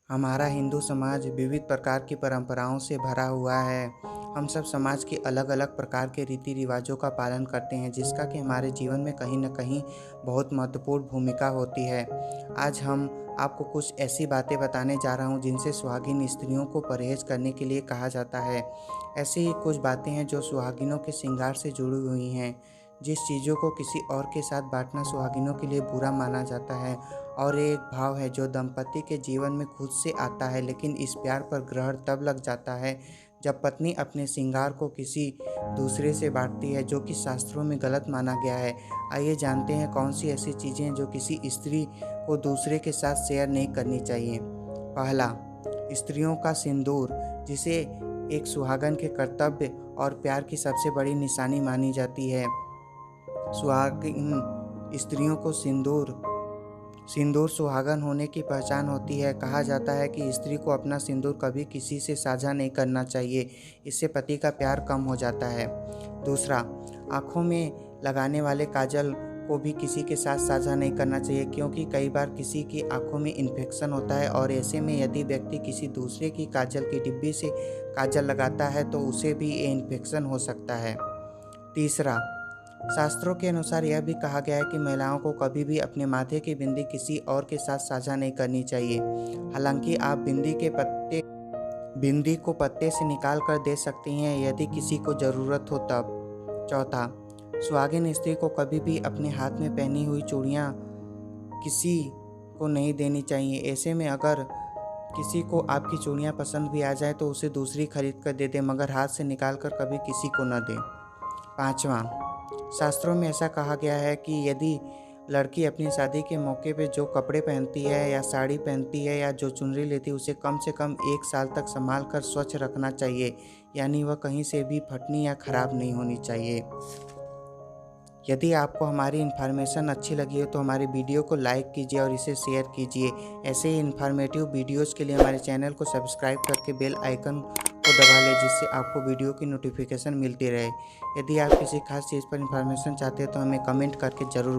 हमारा हिंदू समाज विविध प्रकार की परंपराओं से भरा हुआ है। हम सब समाज के अलग अलग प्रकार के रीति रिवाजों का पालन करते हैं, जिसका कि हमारे जीवन में कहीं न कहीं बहुत महत्वपूर्ण भूमिका होती है। आज हम आपको कुछ ऐसी बातें बताने जा रहा हूँ जिनसे सुहागिन स्त्रियों को परहेज करने के लिए कहा जाता है। ऐसी ही कुछ बातें हैं जो सुहागिनों के श्रृंगार से जुड़ी हुई हैं। जिस चीज़ों को किसी और के साथ बांटना सुहागिनों के लिए बुरा माना जाता है, और ये एक भाव है जो दंपति के जीवन में खुद से आता है, लेकिन इस प्यार पर ग्रहण तब लग जाता है जब पत्नी अपने श्रृंगार को किसी दूसरे से बांटती है, जो कि शास्त्रों में गलत माना गया है। आइए जानते हैं कौन सी ऐसी चीज़ें हैं जो किसी स्त्री को दूसरे के साथ शेयर नहीं करनी चाहिए। पहला, स्त्रियों का सिंदूर, जिसे एक सुहागन के कर्तव्य और प्यार की सबसे बड़ी निशानी मानी जाती है। सुहागिन स्त्रियों को सिंदूर सुहागन होने की पहचान होती है। कहा जाता है कि स्त्री को अपना सिंदूर कभी किसी से साझा नहीं करना चाहिए, इससे पति का प्यार कम हो जाता है। दूसरा, आँखों में लगाने वाले काजल को भी किसी के साथ साझा नहीं करना चाहिए, क्योंकि कई बार किसी की आँखों में इन्फेक्शन होता है, और ऐसे में यदि व्यक्ति किसी दूसरे की काजल की डिब्बी से काजल लगाता है तो उसे भी ये इन्फेक्शन हो सकता है। तीसरा, शास्त्रों के अनुसार यह भी कहा गया है कि महिलाओं को कभी भी अपने माथे की बिंदी किसी और के साथ साझा नहीं करनी चाहिए। हालांकि आप बिंदी को पत्ते से निकाल कर दे सकती हैं यदि किसी को ज़रूरत हो तब। चौथा, सुहागिन स्त्री को कभी भी अपने हाथ में पहनी हुई चूड़ियाँ किसी को नहीं देनी चाहिए। ऐसे में अगर किसी को आपकी चूड़ियाँ पसंद भी आ जाए तो उसे दूसरी खरीद कर दे दें, मगर हाथ से निकाल कर कभी किसी को न दें। पाँचवा, शास्त्रों में ऐसा कहा गया है कि यदि लड़की अपनी शादी के मौके पे जो कपड़े पहनती है या साड़ी पहनती है या जो चुनरी लेती है, उसे कम से कम 1 साल तक संभाल कर स्वच्छ रखना चाहिए, यानी वह कहीं से भी फटनी या ख़राब नहीं होनी चाहिए। यदि आपको हमारी इन्फॉर्मेशन अच्छी लगी हो तो हमारे वीडियो को लाइक कीजिए और इसे शेयर कीजिए। ऐसे ही इन्फॉर्मेटिव वीडियोज़ के लिए हमारे चैनल को सब्सक्राइब करके बेल आइकन को दबा लें, जिससे आपको वीडियो की नोटिफिकेशन मिलती रहे। यदि आप किसी खास चीज़ पर इन्फॉर्मेशन चाहते हैं तो हमें कमेंट करके ज़रूर